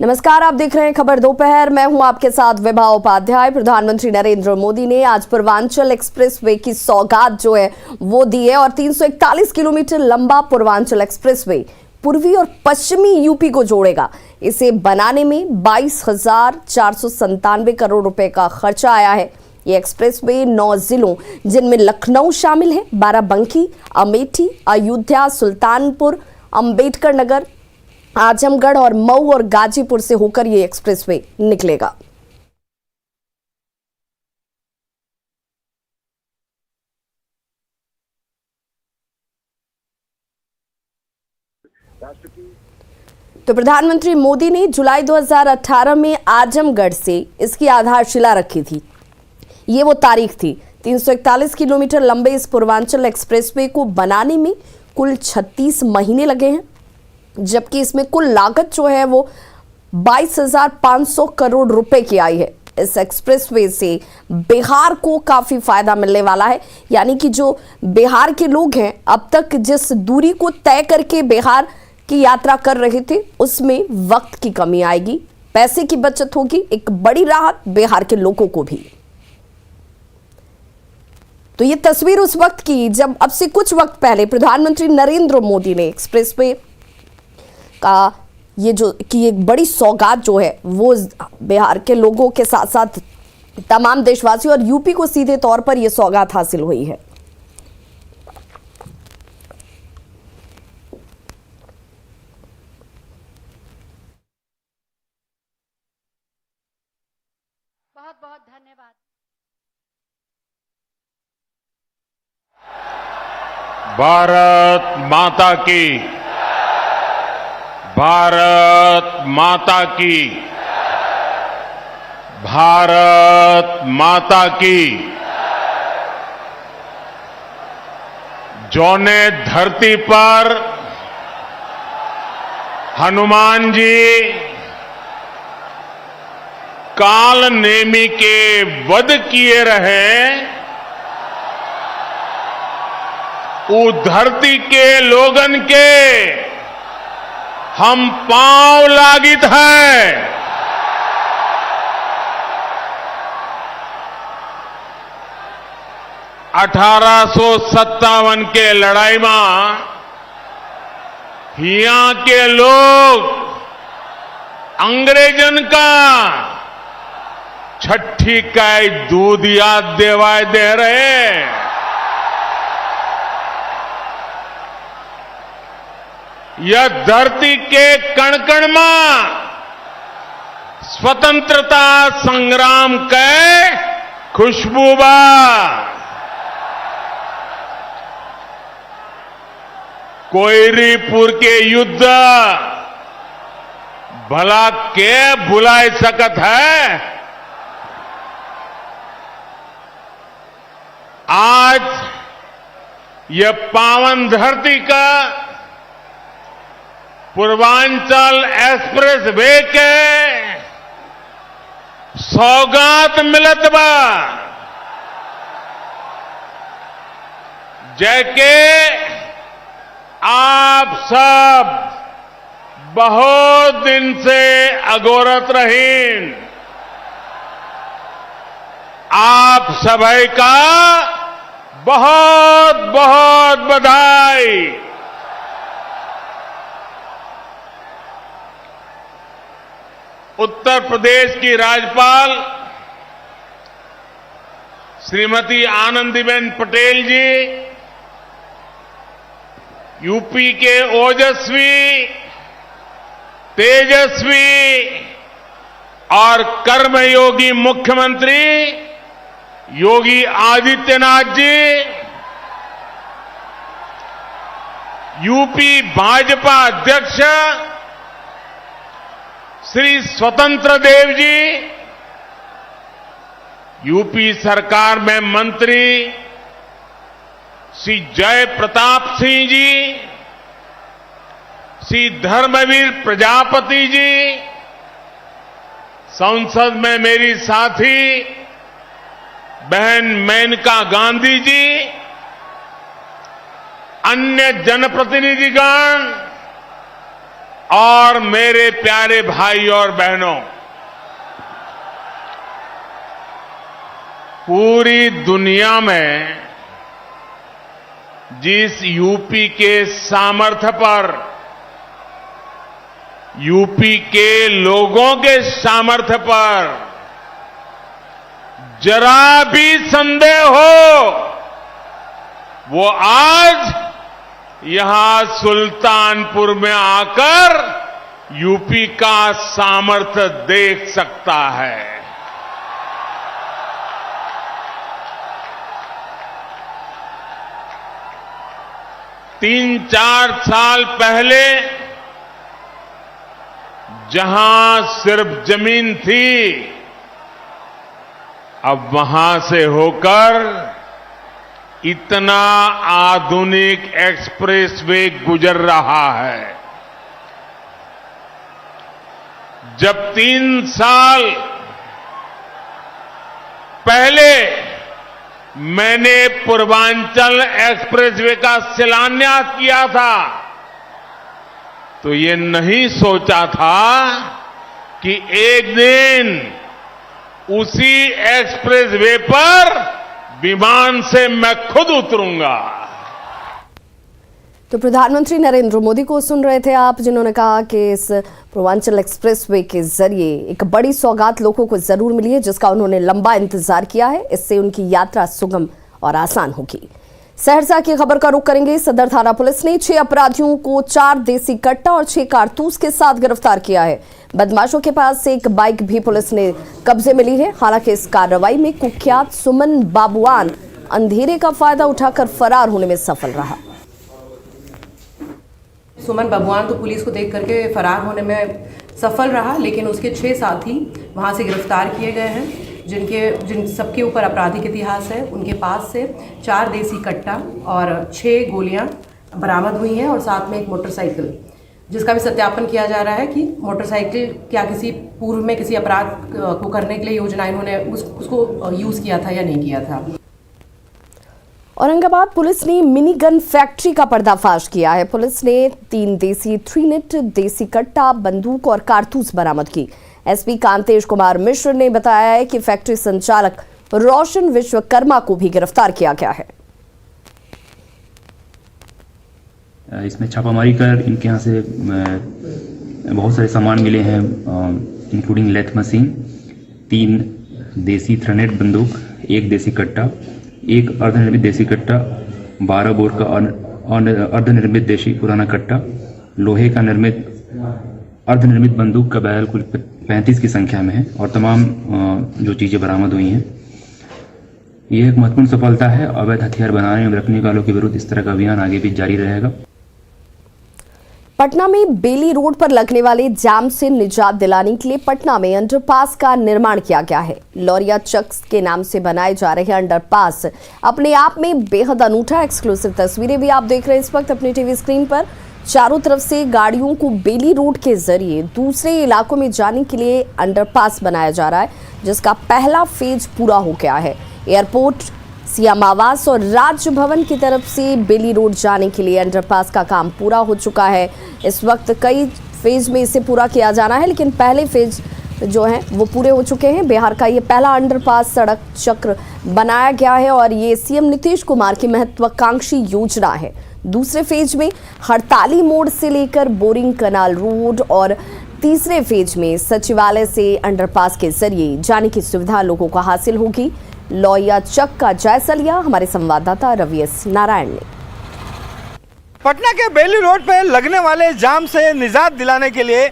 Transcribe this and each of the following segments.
नमस्कार, आप देख रहे हैं खबर दोपहर। मैं हूं आपके साथ विभा उपाध्याय। प्रधानमंत्री नरेंद्र मोदी ने आज पूर्वांचल एक्सप्रेसवे की सौगात जो है वो दी है और 341 किलोमीटर लंबा पूर्वांचल एक्सप्रेसवे पूर्वी और पश्चिमी यूपी को जोड़ेगा। इसे बनाने में 22,497 करोड़ रुपए का खर्चा आया है। ये एक्सप्रेसवे 9 जिलों जिनमें लखनऊ शामिल है, बाराबंकी, अमेठी, अयोध्या, सुल्तानपुर, अंबेडकर नगर, आजमगढ़ और मऊ और गाजीपुर से होकर ये एक्सप्रेसवे निकलेगा। तो प्रधानमंत्री मोदी ने जुलाई 2018 में आजमगढ़ से इसकी आधारशिला रखी थी। ये वो तारीख थी। 341 किलोमीटर लंबे इस पूर्वांचल एक्सप्रेसवे को बनाने में कुल 36 महीने लगे हैं, जबकि इसमें कुल लागत जो है वो 22,500 करोड़ रुपए की आई है। इस एक्सप्रेसवे से बिहार को काफी फायदा मिलने वाला है, यानी कि जो बिहार के लोग हैं अब तक जिस दूरी को तय करके बिहार की यात्रा कर रहे थे उसमें वक्त की कमी आएगी, पैसे की बचत होगी, एक बड़ी राहत बिहार के लोगों को भी। तो ये तस्वीर उस वक्त की जब अब से कुछ वक्त पहले प्रधानमंत्री नरेंद्र मोदी ने एक्सप्रेसवे का ये जो कि एक बड़ी सौगात जो है वो बिहार के लोगों के साथ साथ तमाम देशवासियों और यूपी को सीधे तौर पर यह सौगात हासिल हुई है। बहुत बहुत धन्यवाद। भारत माता की, भारत माता की, भारत माता की। जौने धरती पर हनुमान जी काल नेमी के वध किए रहे, उस धरती के लोगन के हम पांव लागित है। 1857 के लड़ाई में यहाँ के लोग अंग्रेजन का छठी का दूध याद देवाय दे रहे। यह धरती के कण कण में स्वतंत्रता संग्राम के खुशबू बा। कोयरीपुर के युद्ध भला के भुलाए सकत है। आज यह पावन धरती का पूर्वांचल एक्सप्रेस वे के सौगात मिलत बा। जैके आप सब बहुत दिन से अगोरत रहीन। आप सभी का बहुत बहुत बधाई। उत्तर प्रदेश की राज्यपाल श्रीमती आनंदीबेन पटेल जी, यूपी के ओजस्वी, तेजस्वी और कर्मयोगी मुख्यमंत्री योगी आदित्यनाथ जी, यूपी भाजपा अध्यक्ष श्री स्वतंत्र देव जी, यूपी सरकार में मंत्री श्री जय प्रताप सिंह जी, श्री धर्मवीर प्रजापति जी, संसद में मेरी साथी बहन मेनका गांधी जी, अन्य जनप्रतिनिधिगण और और मेरे प्यारे भाई और बहनों, पूरी दुनिया में जिस यूपी के सामर्थ्य पर, यूपी के लोगों के सामर्थ्य पर जरा भी संदेह हो, वो आज यहां सुल्तानपुर में आकर यूपी का सामर्थ्य देख सकता है। तीन चार साल पहले जहां सिर्फ जमीन थी, अब वहां से होकर इतना आधुनिक एक्सप्रेसवे गुजर रहा है। जब 3 साल पहले मैंने पूर्वांचल एक्सप्रेसवे का शिलान्यास किया था, तो ये नहीं सोचा था कि एक दिन उसी एक्सप्रेसवे पर विमान से मैं खुद उतरूंगा। तो प्रधानमंत्री नरेंद्र मोदी को सुन रहे थे आप, जिन्होंने कहा कि इस पूर्वांचल एक्सप्रेसवे के जरिए एक बड़ी सौगात लोगों को जरूर मिली है, जिसका उन्होंने लंबा इंतजार किया है। इससे उनकी यात्रा सुगम और आसान होगी। सहरसा की खबर का रुख करेंगे। सदर थाना पुलिस ने 6 अपराधियों को 4 देसी कट्टा और 6 कारतूस के साथ गिरफ्तार किया है। बदमाशों के पास से एक बाइक भी पुलिस ने कब्जे में ली है। हालांकि इस कार्रवाई में कुख्यात सुमन बाबुआन अंधेरे का फायदा उठाकर फरार होने में सफल रहा। सुमन बाबुआन तो पुलिस को देख करके फरार होने में सफल रहा, लेकिन उसके 6 साथी वहां से गिरफ्तार किए गए हैं, जिन सबके ऊपर आपराधिक इतिहास है। उनके पास से 4 देसी कट्टा और 6 गोलियां बरामद हुई हैं और साथ में एक मोटरसाइकिल, जिसका भी सत्यापन किया जा रहा है कि मोटरसाइकिल क्या किसी पूर्व में किसी अपराध को करने के लिए योजना इन्होंने उसको यूज़ किया था या नहीं किया था। औरंगाबाद पुलिस ने मिनी गन फैक्ट्री का पर्दाफाश किया है। पुलिस ने 3 देसी 3-निट देसी कट्टा, बंदूक और कारतूस बरामद की। एसपी कांतेश कुमार मिश्र ने बताया है कि फैक्ट्री संचालक रोशन विश्वकर्मा को भी गिरफ्तार किया गया है। इसमें छापामारी कर इनके यहाँ से बहुत सारे सामान मिले हैं, इंक्लूडिंग लेथ मशीन, 3 देसी 3-निट बंदूक, 1 देसी कट्टा, 1 अर्धनिर्मित देसी कट्टा, 12 बोर का अर्धनिर्मित देसी पुराना कट्टा, लोहे का निर्मित अर्धनिर्मित बंदूक का बैरल कुल 35 की संख्या में है और तमाम जो चीज़ें बरामद हुई हैं। ये एक महत्वपूर्ण सफलता है। अवैध हथियार बनाने और रखने वालों के विरुद्ध इस तरह का अभियान आगे भी जारी रहेगा। पटना में बेली रोड पर लगने वाले जाम से निजात दिलाने के लिए पटना में अंडरपास का निर्माण किया गया है। लौरिया चक के नाम से बनाए जा रहे अंडरपास अपने आप में बेहद अनूठा। एक्सक्लूसिव तस्वीरें भी आप देख रहे हैं इस वक्त अपनी टीवी स्क्रीन पर। चारों तरफ से गाड़ियों को बेली रोड के जरिए दूसरे इलाकों में जाने के लिए अंडरपास बनाया जा रहा है, जिसका पहला फेज पूरा हो गया है। एयरपोर्ट, सीएम आवास और राजभवन की तरफ से बेली रोड जाने के लिए अंडरपास का काम पूरा हो चुका है। इस वक्त कई फेज में इसे पूरा किया जाना है, लेकिन पहले फेज जो है वो पूरे हो चुके हैं। बिहार का ये पहला अंडरपास सड़क चक्र बनाया गया है और ये सीएम नीतीश कुमार की महत्वाकांक्षी योजना है। दूसरे फेज में हड़ताली मोड़ से लेकर बोरिंग कनाल रोड और तीसरे फेज में सचिवालय से अंडरपास के जरिए जाने की सुविधा लोगों को हासिल होगी। लौरिया चक का जायजा लिया हमारे संवाददाता रवि एस नारायण ने। पटना के बेली रोड पर लगने वाले जाम से निजात दिलाने के लिए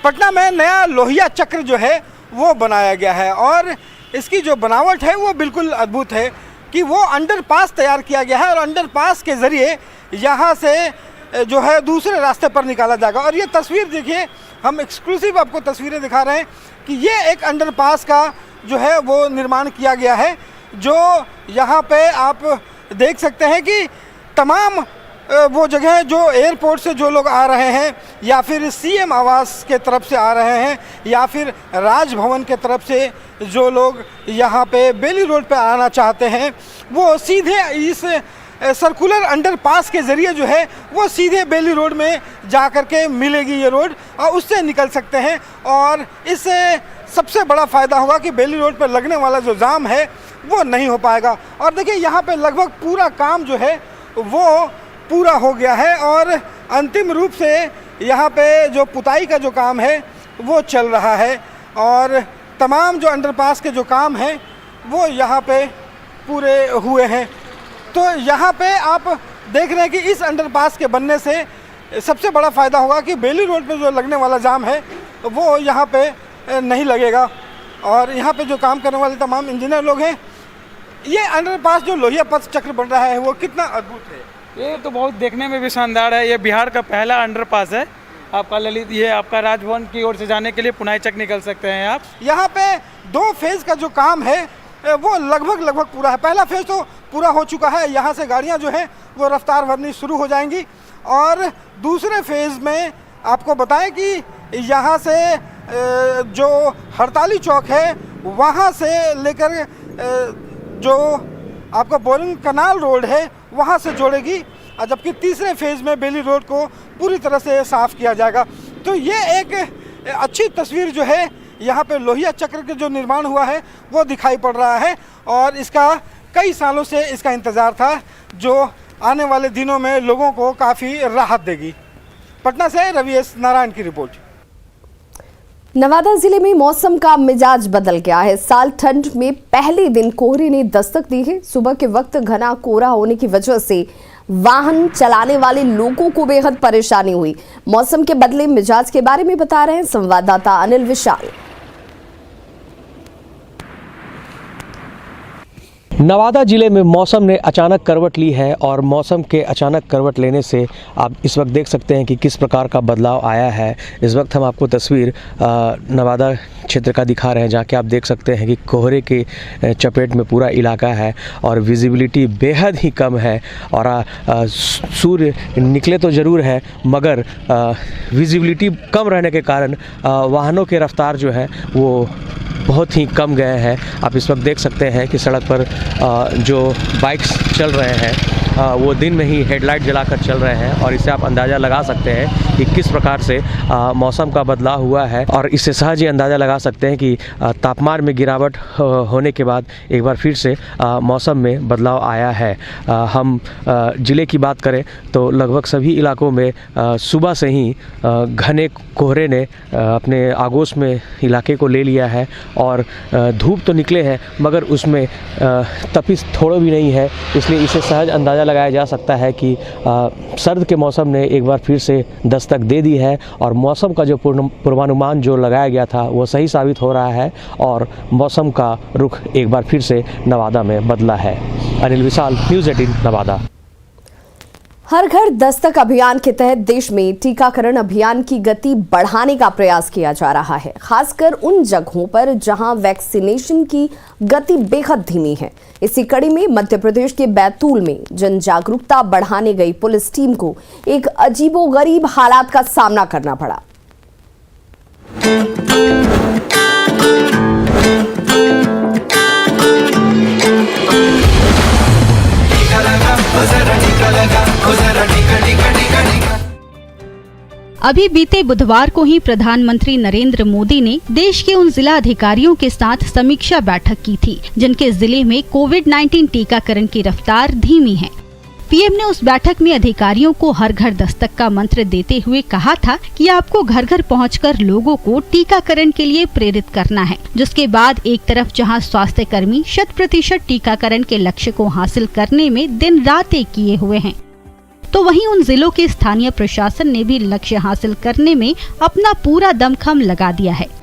पटना में नया लोहिया चक्र जो है वो बनाया गया है और इसकी जो बनावट है वो बिल्कुल अद्भुत है कि वो अंडरपास तैयार किया गया है और अंडरपास के ज़रिए यहाँ से जो है दूसरे रास्ते पर निकाला जाएगा। और ये तस्वीर देखिए, हम एक्सक्लूसिव आपको तस्वीरें दिखा रहे हैं कि ये एक अंडरपास का जो है वो निर्माण किया गया है, जो यहाँ पे आप देख सकते हैं कि तमाम वो जगह जो एयरपोर्ट से जो लोग आ रहे हैं या फिर सीएम आवास के तरफ से आ रहे हैं या फिर राजभवन के तरफ से जो लोग यहाँ पे बेली रोड पे आना चाहते हैं, वो सीधे इस सर्कुलर अंडरपास के ज़रिए जो है वो सीधे बेली रोड में जा कर के मिलेगी ये रोड, और उससे निकल सकते हैं। और इससे सबसे बड़ा फ़ायदा होगा कि बेली रोड पर लगने वाला जो जाम है वो नहीं हो पाएगा। और देखिए यहाँ पे लगभग पूरा काम जो है वो पूरा हो गया है, और अंतिम रूप से यहाँ पे जो पुताई का जो काम है वो चल रहा है, और तमाम जो अंडरपास के जो काम हैं वो यहाँ पे पूरे हुए हैं। तो यहाँ पे आप देख रहे हैं कि इस अंडरपास के बनने से सबसे बड़ा फ़ायदा होगा कि बेली रोड पे जो लगने वाला जाम है वो यहाँ पे नहीं लगेगा। और यहाँ पे जो काम करने वाले तमाम इंजीनियर लोग हैं, ये अंडरपास जो लोहिया पथ चक्र बन रहा है वो कितना अद्भुत है। ये तो बहुत देखने में भी शानदार है। ये बिहार का पहला अंडरपास है। आपका ललित, ये आपका राजभवन की ओर से जाने के लिए पुनाई चक निकल सकते हैं आप। यहाँ पे 2 फेज़ का जो काम है वो लगभग पूरा है। पहला फेज़ तो पूरा हो चुका है, यहाँ से गाड़ियाँ जो हैं वो रफ्तार भरनी शुरू हो जाएंगी। और दूसरे फेज़ में आपको बताएं कि यहाँ से जो हड़ताली चौक है वहाँ से लेकर जो आपका बोरिंग कनाल रोड है वहाँ से जोड़ेगी, और जबकि तीसरे फेज़ में बेली रोड को पूरी तरह से साफ़ किया जाएगा। तो ये एक अच्छी तस्वीर जो है यहाँ पे लोहिया चक्र के जो निर्माण हुआ है वो दिखाई पड़ रहा है, और इसका कई सालों से इसका इंतज़ार था, जो आने वाले दिनों में लोगों को काफ़ी राहत देगी। पटना से रवि एस नारायण की रिपोर्ट। नवादा जिले में मौसम का मिजाज बदल गया है। साल ठंड में पहले दिन कोहरे ने दस्तक दी है। सुबह के वक्त घना कोहरा होने की वजह से वाहन चलाने वाले लोगों को बेहद परेशानी हुई। मौसम के बदले मिजाज के बारे में बता रहे हैं संवाददाता अनिल विशाल। नवादा जिले में मौसम ने अचानक करवट ली है, और मौसम के अचानक करवट लेने से आप इस वक्त देख सकते हैं कि किस प्रकार का बदलाव आया है। इस वक्त हम आपको तस्वीर नवादा क्षेत्र का दिखा रहे हैं, जहाँ के आप देख सकते हैं कि कोहरे के चपेट में पूरा इलाका है और विजिबिलिटी बेहद ही कम है। और सूर्य निकले तो ज़रूर है, मगर विजिबिलिटी कम रहने के कारण वाहनों के रफ्तार जो है वो बहुत ही कम गए हैं। आप इस वक्त देख सकते हैं कि सड़क पर जो बाइक्स चल रहे हैं वो दिन में ही हेडलाइट जलाकर चल रहे हैं, और इससे आप अंदाज़ा लगा सकते हैं कि किस प्रकार से मौसम का बदलाव हुआ है। और इससे सहज ही अंदाज़ा लगा सकते हैं कि तापमान में गिरावट होने के बाद एक बार फिर से मौसम में बदलाव आया है। हम ज़िले की बात करें तो लगभग सभी इलाकों में सुबह से ही घने कोहरे ने अपने आगोश में इलाके को ले लिया है, और धूप तो निकले हैं मगर उसमें तपिश थोड़ा भी नहीं है। इसलिए इसे सहज अंदाज़ा लगाया जा सकता है कि सर्द के मौसम ने एक बार फिर से दस्तक दे दी है, और मौसम का जो पूर्वानुमान जो लगाया गया था वो सही साबित हो रहा है, और मौसम का रुख एक बार फिर से नवादा में बदला है। अनिल विशाल, न्यूज़ 18 नवादा। हर घर दस्तक अभियान के तहत देश में टीकाकरण अभियान की गति बढ़ाने का प्रयास किया जा रहा है, खासकर उन जगहों पर जहां वैक्सीनेशन की गति बेहद धीमी है। इसी कड़ी में मध्य प्रदेश के बैतूल में जन जागरूकता बढ़ाने गई पुलिस टीम को एक अजीबोगरीब हालात का सामना करना पड़ा। अभी बीते बुधवार को ही प्रधानमंत्री नरेंद्र मोदी ने देश के उन जिला अधिकारियों के साथ समीक्षा बैठक की थी जिनके जिले में कोविड-19 टीकाकरण की रफ्तार धीमी है। पीएम ने उस बैठक में अधिकारियों को हर घर दस्तक का मंत्र देते हुए कहा था कि आपको घर घर पहुंचकर लोगों को टीकाकरण के लिए प्रेरित करना है, जिसके बाद एक तरफ जहां स्वास्थ्य कर्मी 100% टीकाकरण के लक्ष्य को हासिल करने में दिन रात एक किए हुए हैं, तो वहीं उन जिलों के स्थानीय प्रशासन ने भी लक्ष्य हासिल करने में अपना पूरा दमखम लगा दिया है।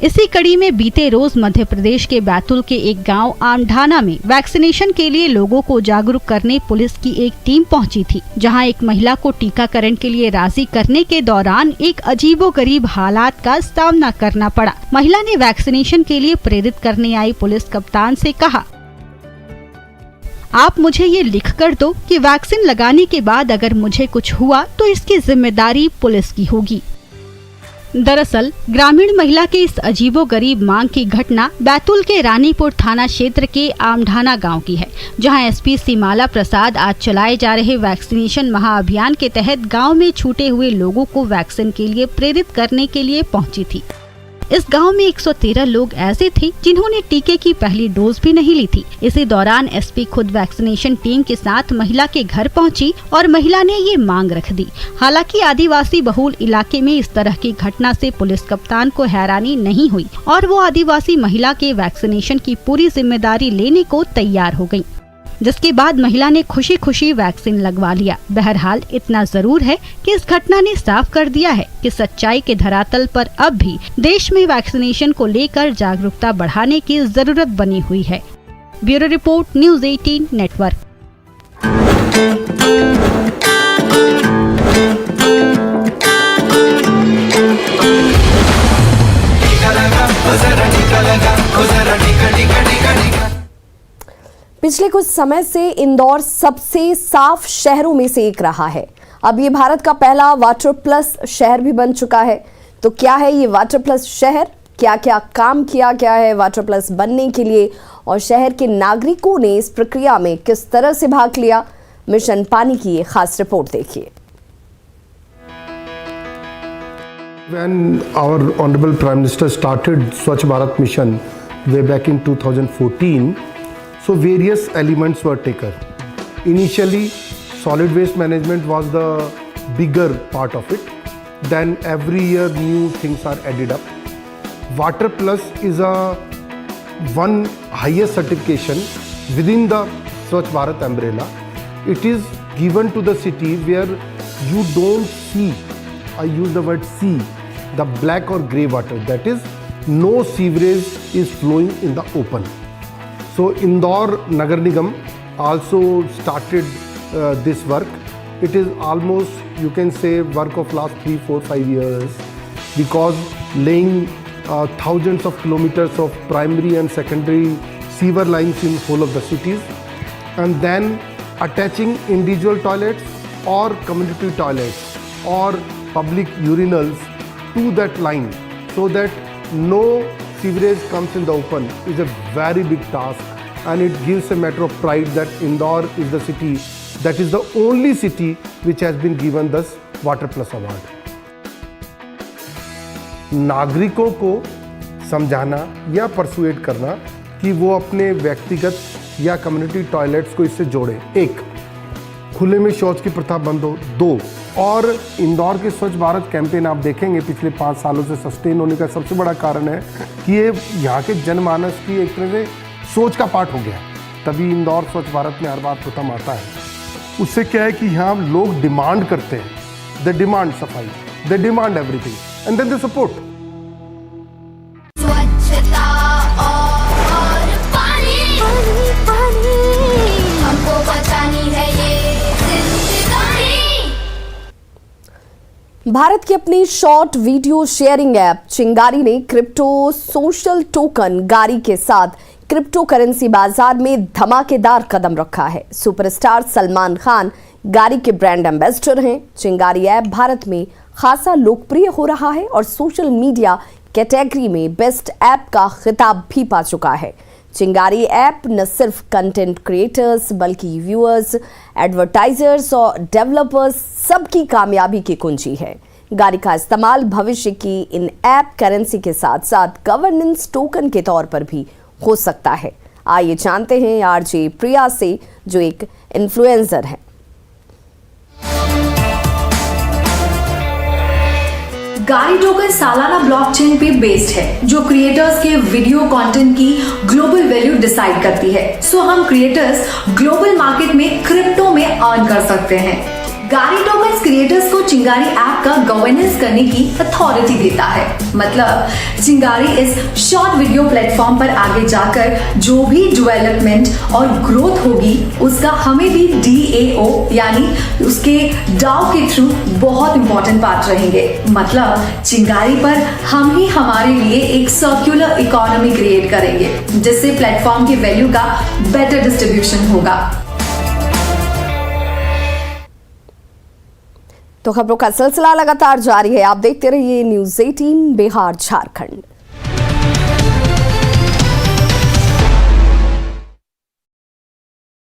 इसी कड़ी में बीते रोज मध्य प्रदेश के बैतूल के एक गांव आमढाना में वैक्सीनेशन के लिए लोगों को जागरूक करने पुलिस की एक टीम पहुंची थी, जहां एक महिला को टीकाकरण के लिए राजी करने के दौरान एक अजीबोगरीब हालात का सामना करना पड़ा। महिला ने वैक्सीनेशन के लिए प्रेरित करने आई पुलिस कप्तान से कहा, आप मुझे ये लिख कर दो कि वैक्सीन लगाने के बाद अगर मुझे कुछ हुआ तो इसकी जिम्मेदारी पुलिस की होगी। दरअसल ग्रामीण महिला के इस अजीबोगरीब मांग की घटना बैतूल के रानीपुर थाना क्षेत्र के आमढाना गांव की है, जहां एसपी सीमाला प्रसाद आज चलाए जा रहे वैक्सीनेशन महाअभियान के तहत गांव में छूटे हुए लोगों को वैक्सीन के लिए प्रेरित करने के लिए पहुंची थी। इस गांव में 113 लोग ऐसे थे जिन्होंने टीके की पहली डोज भी नहीं ली थी। इसी दौरान एसपी खुद वैक्सीनेशन टीम के साथ महिला के घर पहुंची और महिला ने ये मांग रख दी। हालांकि आदिवासी बहुल इलाके में इस तरह की घटना से पुलिस कप्तान को हैरानी नहीं हुई और वो आदिवासी महिला के वैक्सीनेशन की पूरी जिम्मेदारी लेने को तैयार हो गयी, जिसके बाद महिला ने खुशी खुशी वैक्सीन लगवा लिया। बहरहाल इतना जरूर है कि इस घटना ने साफ कर दिया है कि सच्चाई के धरातल पर अब भी देश में वैक्सीनेशन को लेकर जागरूकता बढ़ाने की जरूरत बनी हुई है। Bureau report, news 18 network. पिछले कुछ समय से इंदौर सबसे साफ शहरों में से एक रहा है। अब ये भारत का पहला वाटर प्लस शहर भी बन चुका है। तो क्या है ये वाटर प्लस शहर, क्या क्या काम किया गया है वाटर प्लस बनने के लिए और शहर के नागरिकों ने इस प्रक्रिया में किस तरह से भाग लिया, मिशन पानी की ये खास रिपोर्ट देखिए। When our Honorable Prime Minister started Swachh Bharat Mission way back in 2014, so various elements were taken. Initially, solid waste management was the bigger part of it. Then every year new things are added up. Water Plus is a one highest certification within the Swachh Bharat umbrella. It is given to the city where you don't see, I use the word see, the black or grey water. That is, no sewerage is flowing in the open. So Indore Nagar Nigam also started this work. It is almost, you can say, work of last 3, 4, 5 years, because laying thousands of kilometers of primary and secondary sewer lines in whole of the cities, and then attaching individual toilets or community toilets or public urinals to that line, so that no sewerage comes in the open, is a very big task, and it gives a matter of pride that Indore is the city that is the only city which has been given this Water Plus award. नागरिकों को समझाना या persuade करना कि वो अपने व्यक्तिगत या कम्युनिटी टॉयलेट्स को इससे जोड़े। एक, खुले में शौच की प्रथा बंद हो। 2, और इंदौर के स्वच्छ भारत कैंपेन आप देखेंगे पिछले 5 सालों से सस्टेन होने का सबसे बड़ा कारण है कि ये यहाँ के जनमानस की एक तरह से सोच का पार्ट हो गया, तभी इंदौर स्वच्छ भारत में हर बार प्रथम आता है। उससे क्या है कि यहाँ लोग डिमांड करते हैं, दे डिमांड सफाई, they demand everything and then they support. स्वच्छता और पानी, पानी हमको बचानी है ये जिंदगानी। भारत की अपनी शॉर्ट वीडियो शेयरिंग ऐप चिंगारी ने क्रिप्टो सोशल टोकन गारी के साथ क्रिप्टो करेंसी बाजार में धमाकेदार कदम रखा है। सुपरस्टार सलमान खान गारी के ब्रांड एम्बेसडर हैं। चिंगारी ऐप भारत में खासा लोकप्रिय हो रहा है और सोशल मीडिया कैटेगरी में बेस्ट ऐप का खिताब भी पा चुका है। चिंगारी ऐप न सिर्फ कंटेंट क्रिएटर्स बल्कि व्यूअर्स, एडवर्टाइजर्स और डेवलपर्स सबकी कामयाबी की कुंजी है। गारी का इस्तेमाल भविष्य की इन ऐप करेंसी के साथ साथ गवर्नेंस टोकन के तौर पर भी हो सकता है। आइए जानते हैं आरजे प्रिया से, जो एक इन्फ्लुएंसर है। गारी टोकन सालाना ब्लॉकचेन पे बेस्ड है, जो क्रिएटर्स के वीडियो कंटेंट की ग्लोबल वैल्यू डिसाइड करती है। सो हम क्रिएटर्स ग्लोबल मार्केट में क्रिप्टो में अर्न कर सकते हैं। गारी टोकन क्रिएटर्स को चिंगारी ऐप का गवर्नेंस करने की अथॉरिटी देता है। मतलब चिंगारी इस शॉर्ट वीडियो प्लेटफॉर्म पर आगे जाकर जो भी डेवलपमेंट और ग्रोथ होगी उसका हमें भी DAO यानी उसके डाओ के थ्रू बहुत इंपॉर्टेंट पार्ट रहेंगे। मतलब चिंगारी पर हम ही हमारे लिए एक सर्कुलर इकोनॉमी क्रिएट करेंगे, जिससे प्लेटफॉर्म की वैल्यू का बेटर डिस्ट्रीब्यूशन होगा। तो खबरों का सिलसिला लगातार जारी है। आप देखते रहिए न्यूज़ 18 बिहार झारखंड।